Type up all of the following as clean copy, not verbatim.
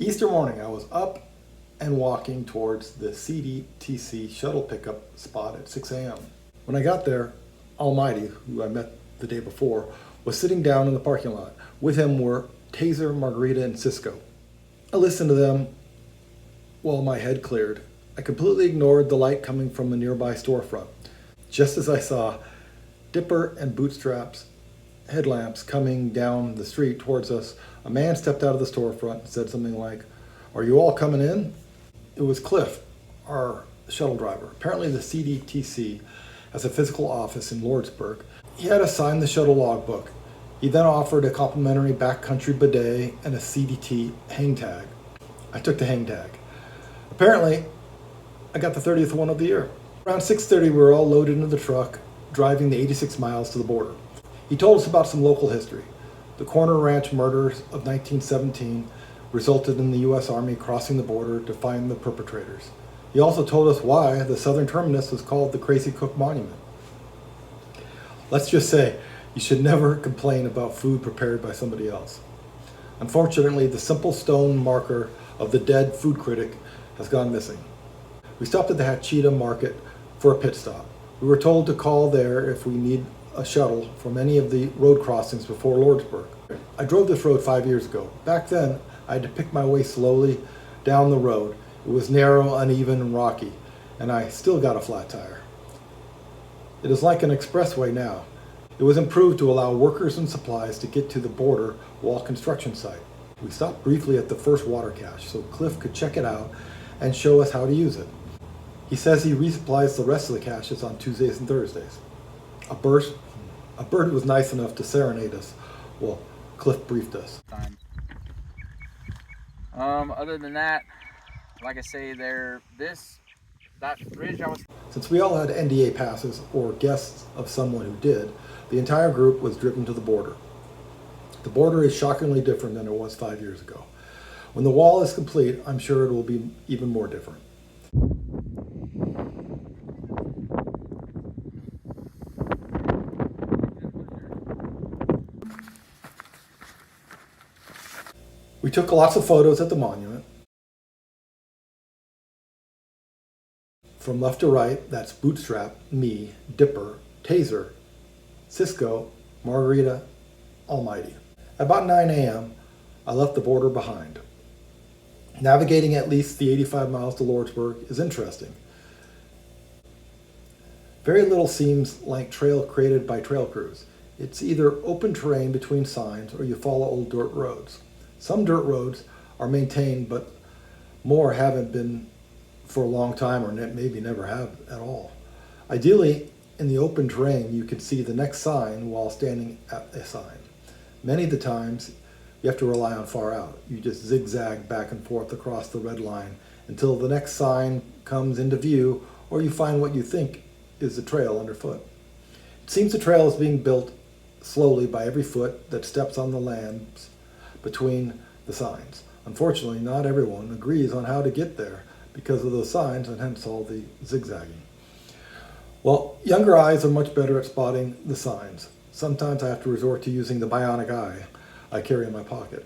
Easter morning, I was up and walking towards the CDTC shuttle pickup spot at 6 a.m. When I got there, Almighty, who I met the day before, was sitting down in the parking lot. With him were Taser, Margarita, and Cisco. I listened to them while my head cleared. I completely ignored the light coming from a nearby storefront. Just as I saw Dipper and Bootstrap's headlamps coming down the street towards us, a man stepped out of the storefront and said something like, "Are you all coming in?" It was Cliff, our shuttle driver. Apparently the CDTC has a physical office in Lordsburg. He had us sign the shuttle logbook. He then offered a complimentary backcountry bidet and a CDT hang tag. I took the hang tag. Apparently, I got the 30th one of the year. Around 6:30, we were all loaded into the truck, driving the 86 miles to the border. He told us about some local history. The Corner Ranch murders of 1917 resulted in the U.S. Army crossing the border to find the perpetrators. He also told us why the southern terminus was called the Crazy Cook Monument. Let's just say, you should never complain about food prepared by somebody else. Unfortunately, the simple stone marker of the dead food critic has gone missing. We stopped at the Hachita Market for a pit stop. We were told to call there if we need a shuttle from any of the road crossings before Lordsburg. I drove this road 5 years ago. Back then, I had to pick my way slowly down the road. It was narrow, uneven, and rocky, and I still got a flat tire. It is like an expressway now. It was improved to allow workers and supplies to get to the border wall construction site. We stopped briefly at the first water cache so Cliff could check it out and show us how to use it. He says he resupplies the rest of the caches on Tuesdays and Thursdays. A bird was nice enough to serenade us. Well, Cliff briefed us. Other than that, like I say, that bridge Since we all had NDA passes or guests of someone who did, the entire group was driven to the border. The border is shockingly different than it was 5 years ago. When the wall is complete, I'm sure it will be even more different. We took lots of photos at the monument. From left to right, that's Bootstrap, me, Dipper, Taser, Cisco, Margarita, Almighty. About 9 a.m., I left the border behind. Navigating at least the 85 miles to Lordsburg is interesting. Very little seems like trail created by trail crews. It's either open terrain between signs or you follow old dirt roads. Some dirt roads are maintained, but more haven't been for a long time or maybe never have at all. Ideally, in the open terrain, you can see the next sign while standing at a sign. Many of the times, you have to rely on far out. You just zigzag back and forth across the red line until the next sign comes into view or you find what you think is the trail underfoot. It seems the trail is being built slowly by every foot that steps on the lands between the signs. Unfortunately, not everyone agrees on how to get there because of those signs and hence all the zigzagging. Well, younger eyes are much better at spotting the signs. Sometimes I have to resort to using the bionic eye I carry in my pocket.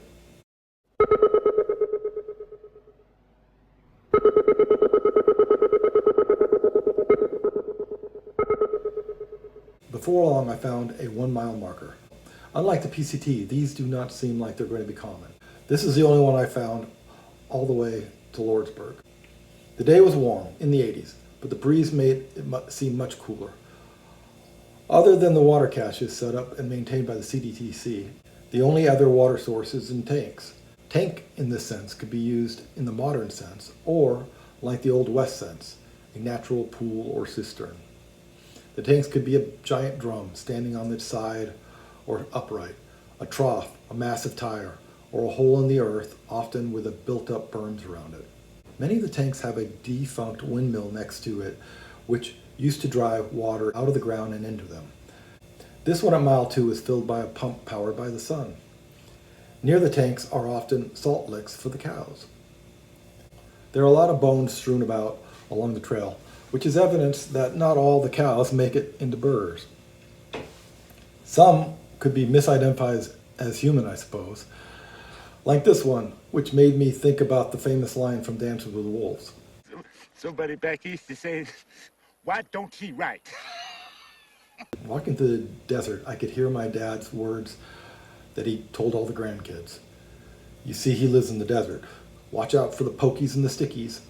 Before long, I found a 1 mile marker. Unlike the PCT, these do not seem like they're going to be common. This is the only one I found all the way to Lordsburg. The day was warm, in the 80s, but the breeze made it seem much cooler. Other than the water caches set up and maintained by the CDTC, the only other water source is in tanks. Tank, in this sense, could be used in the modern sense, or, like the Old West sense, a natural pool or cistern. The tanks could be a giant drum standing on its side or upright, a trough, a massive tire, or a hole in the earth, often with a built-up berms around it. Many of the tanks have a defunct windmill next to it, which used to drive water out of the ground and into them. This one at mile 2 is filled by a pump powered by the sun. Near the tanks are often salt licks for the cows. There are a lot of bones strewn about along the trail, which is evidence that not all the cows make it into burrs. Some could be misidentified as human, I suppose. like this one, which made me think about the famous line from Dances with Wolves. Somebody back east is saying, why don't she write? Walking through the desert, I could hear my dad's words that he told all the grandkids. You see, he lives in the desert. Watch out for the pokies and the stickies.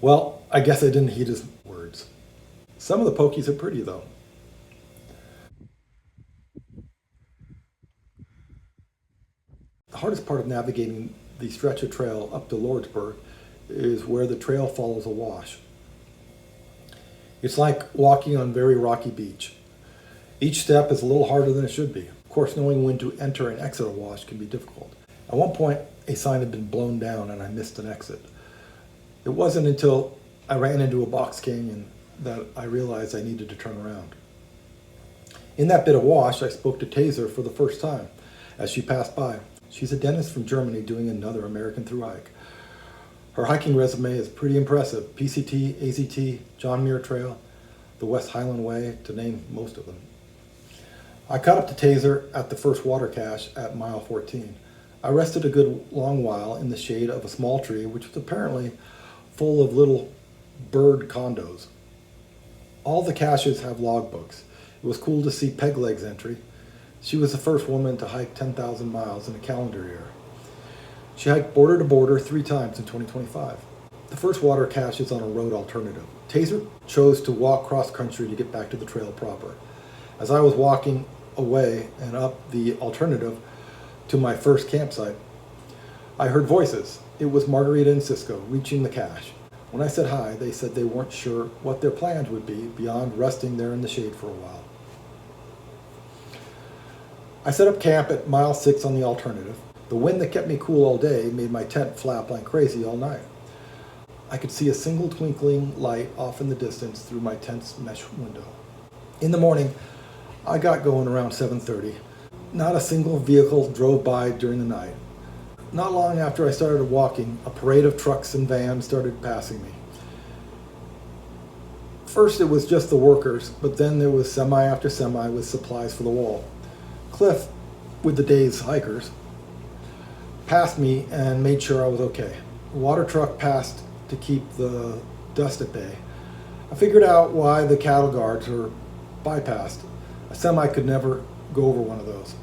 Well, I guess I didn't heed his words. Some of the pokies are pretty, though. The hardest part of navigating the stretch of trail up to Lordsburg is where the trail follows a wash. It's like walking on a very rocky beach. Each step is a little harder than it should be. Of course, knowing when to enter and exit a wash can be difficult. At one point, a sign had been blown down and I missed an exit. It wasn't until I ran into a box canyon that I realized I needed to turn around. In that bit of wash, I spoke to Taser for the first time as she passed by. She's a dentist from Germany doing another American through hike. Her hiking resume is pretty impressive. PCT, AZT, John Muir Trail, the West Highland Way, to name most of them. I caught up to Taser at the first water cache at mile 14. I rested a good long while in the shade of a small tree, which was apparently full of little bird condos. All the caches have logbooks. It was cool to see Peg Leg's entry. She was the first woman to hike 10,000 miles in a calendar year. She hiked border to border 3 times in 2025. The first water cache is on a road alternative. Taser chose to walk cross country to get back to the trail proper. As I was walking away and up the alternative to my first campsite, I heard voices. It was Margarita and Cisco reaching the cache. When I said hi, they said they weren't sure what their plans would be beyond resting there in the shade for a while. I set up camp at mile 6 on the alternative. The wind that kept me cool all day made my tent flap like crazy all night. I could see a single twinkling light off in the distance through my tent's mesh window. In the morning, I got going around 7:30. Not a single vehicle drove by during the night. Not long after I started walking, a parade of trucks and vans started passing me. First it was just the workers, but then there was semi after semi with supplies for the wall. Cliff, with the day's hikers, passed me and made sure I was okay. A water truck passed to keep the dust at bay. I figured out why the cattle guards were bypassed. A semi could never go over one of those.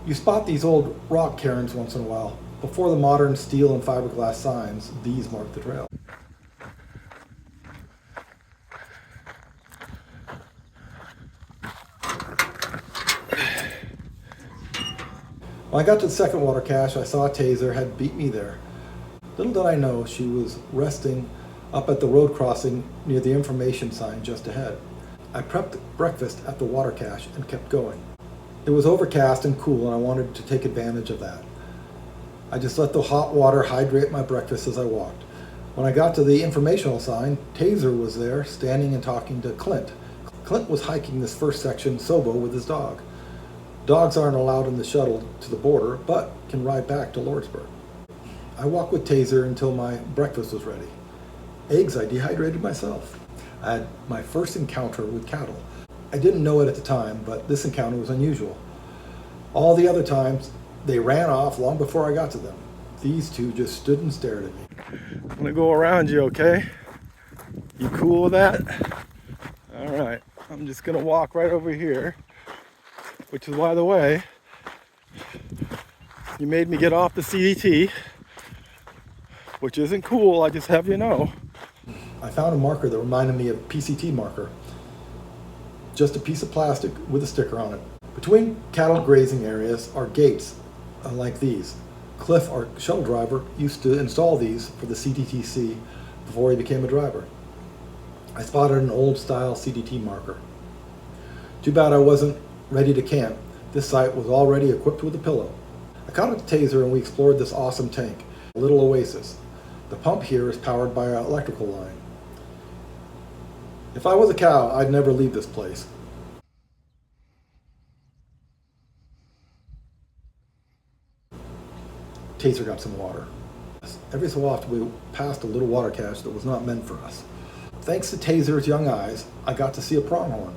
You spot these old rock cairns once in a while. Before the modern steel and fiberglass signs, these mark the trail. When I got to the second water cache, I saw Taser had beat me there. Little did I know she was resting up at the road crossing near the information sign just ahead. I prepped breakfast at the water cache and kept going. It was overcast and cool and I wanted to take advantage of that. I just let the hot water hydrate my breakfast as I walked. When I got to the informational sign, Taser was there standing and talking to Clint. Clint was hiking this first section solo with his dog. Dogs aren't allowed in the shuttle to the border, but can ride back to Lordsburg. I walked with Taser until my breakfast was ready. Eggs I dehydrated myself. I had my first encounter with cattle. I didn't know it at the time, but this encounter was unusual. All the other times, they ran off long before I got to them. These two just stood and stared at me. I'm gonna go around you, okay? You cool with that? All right, I'm just gonna walk right over here, which is, by the way, you made me get off the CDT, which isn't cool, I just have you know. I found a marker that reminded me of a PCT marker. Just a piece of plastic with a sticker on it. Between cattle grazing areas are gates like these. Cliff, our shuttle driver, used to install these for the CDTC before he became a driver. I spotted an old style CDT marker. Too bad I wasn't ready to camp. This site was already equipped with a pillow. I caught up to Taser and we explored this awesome tank, a little oasis. The pump here is powered by an electrical line. If I was a cow, I'd never leave this place. Taser got some water. Every so often we passed a little water cache that was not meant for us. Thanks to Taser's young eyes, I got to see a pronghorn.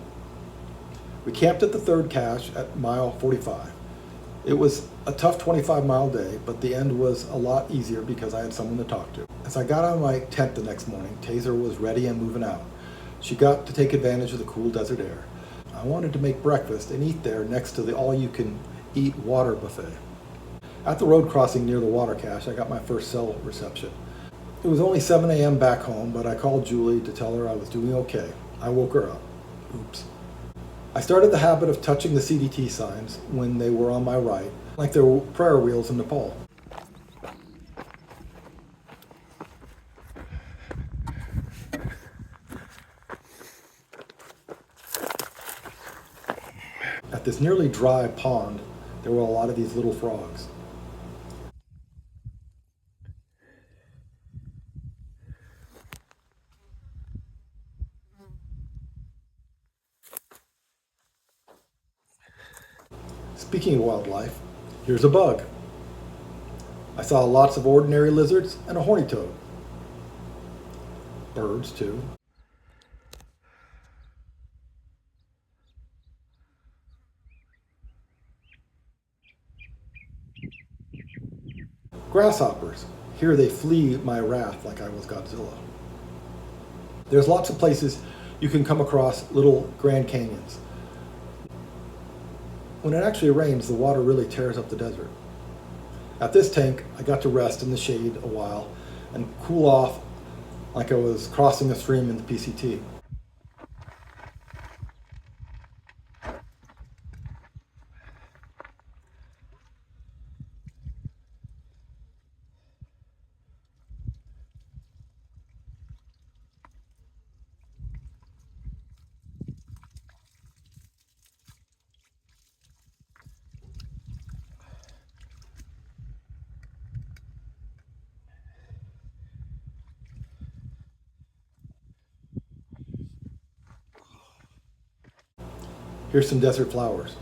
We camped at the third cache at mile 45. It was a tough 25-mile day, but the end was a lot easier because I had someone to talk to. As I got out of my tent the next morning, Taser was ready and moving out. She got to take advantage of the cool desert air. I wanted to make breakfast and eat there next to the all-you-can-eat water buffet. At the road crossing near the water cache, I got my first cell reception. It was only 7 a.m. back home, but I called Julie to tell her I was doing okay. I woke her up. Oops. I started the habit of touching the CDT signs when they were on my right, like they were prayer wheels in Nepal. At this nearly dry pond, there were a lot of these little frogs. Speaking of wildlife, here's a bug. I saw lots of ordinary lizards and a horny toad. Birds, too. Grasshoppers. Here they flee my wrath like I was Godzilla. There's lots of places you can come across little Grand Canyons. When it actually rains, the water really tears up the desert. At this tank, I got to rest in the shade a while and cool off like I was crossing a stream in the PCT. Here's some desert flowers.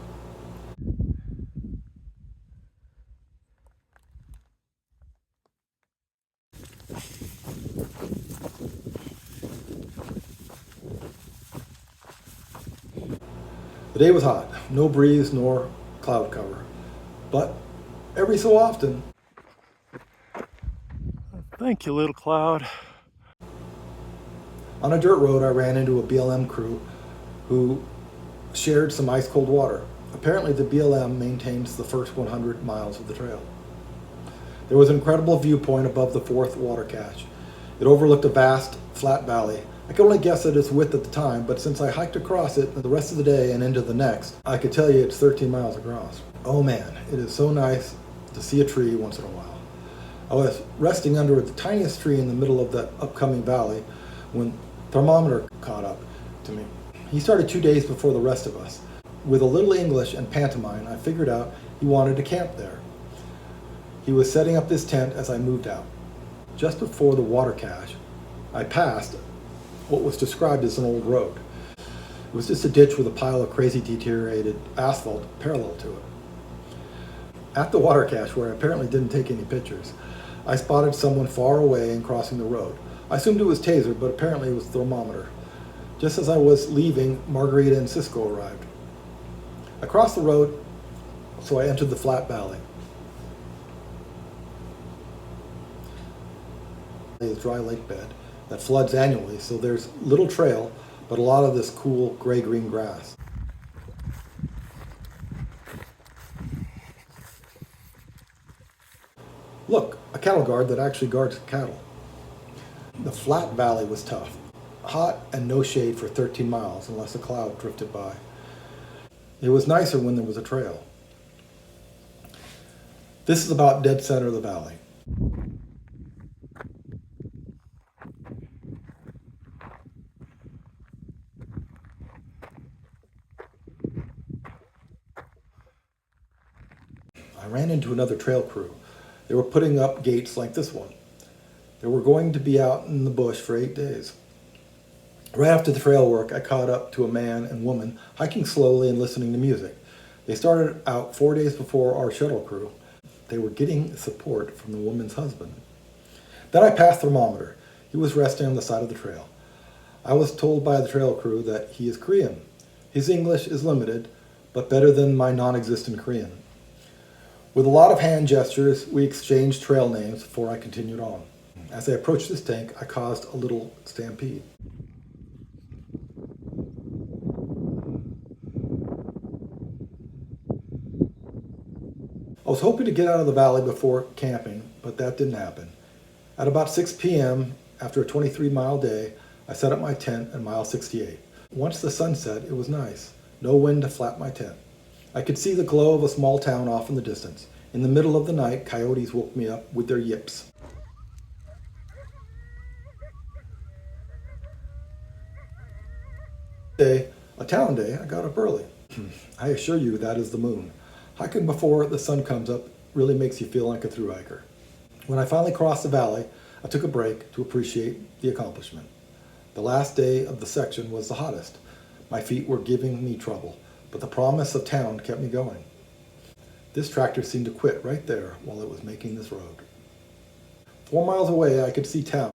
The day was hot, no breeze nor cloud cover, but every so often, Thank you, little cloud. on a dirt road, I ran into a BLM crew who shared some ice-cold water. Apparently the BLM maintains the first 100 miles of the trail. There was an incredible viewpoint above the fourth water cache. It overlooked a vast, flat valley. I could only guess at its width at the time, but since I hiked across it the rest of the day and into the next, I could tell you it's 13 miles across. Oh man, it is so nice to see a tree once in a while. I was resting under the tiniest tree in the middle of that upcoming valley when thermometer caught up to me. He started 2 days before the rest of us. With a little English and pantomime, I figured out he wanted to camp there. He was setting up this tent as I moved out. Just before the water cache, I passed what was described as an old road. It was just a ditch with a pile of crazy deteriorated asphalt parallel to it. At the water cache, where I apparently didn't take any pictures, I spotted someone far away and crossing the road. I assumed it was Taser, but apparently it was thermometer. Just as I was leaving, Margarita and Cisco arrived. I crossed the road, so I entered the flat valley. It's a dry lake bed that floods annually, so there's little trail, but a lot of this cool gray-green grass. Look, a cattle guard that actually guards cattle. The flat valley was tough. Hot and no shade for 13 miles unless a cloud drifted by. It was nicer when there was a trail. This is about dead center of the valley. I ran into another trail crew. They were putting up gates like this one. They were going to be out in the bush for 8 days. Right after the trail work, I caught up to a man and woman hiking slowly and listening to music. They started out 4 days before our shuttle crew. They were getting support from the woman's husband. Then I passed thermometer. He was resting on the side of the trail. I was told by the trail crew that he is Korean. His English is limited, but better than my non-existent Korean. With a lot of hand gestures, we exchanged trail names before I continued on. As I approached this tank, I caused a little stampede. I was hoping to get out of the valley before camping, but that didn't happen. At about 6 p.m., after a 23-mile day, I set up my tent at mile 68. Once the sun set, it was nice. No wind to flap my tent. I could see the glow of a small town off in the distance. In the middle of the night, coyotes woke me up with their yips. A town day, I got up early. I assure you that is the moon. Hiking before the sun comes up really makes you feel like a thru hiker. When I finally crossed the valley, I took a break to appreciate the accomplishment. The last day of the section was the hottest. My feet were giving me trouble, but the promise of town kept me going. This tractor seemed to quit right there while it was making this road. 4 miles away, I could see town.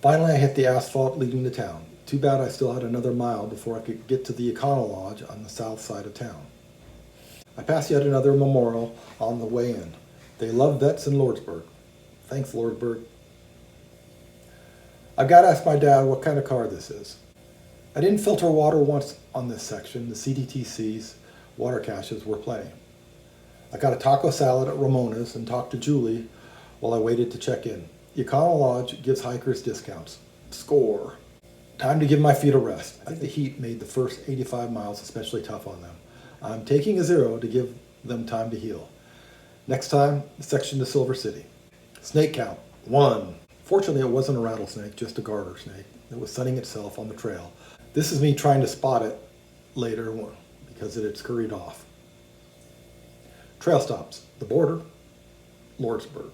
Finally, I hit the asphalt leading to town. Too bad I still had another mile before I could get to the Econo Lodge on the south side of town. I passed yet another memorial on the way in. They love vets in Lordsburg. Thanks, Lordsburg. I've got to ask my dad what kind of car this is. I didn't filter water once on this section. The CDTC's water caches were plenty. I got a taco salad at Ramona's and talked to Julie while I waited to check in. The Econo Lodge gives hikers discounts. Score. Time to give my feet a rest. I think the heat made the first 85 miles especially tough on them. I'm taking a 0 to give them time to heal. Next time, the section to Silver City. Snake count, 1. Fortunately, it wasn't a rattlesnake, just a garter snake that was sunning itself on the trail. This is me trying to spot it later because it had scurried off. Trail stops, the border, Lordsburg.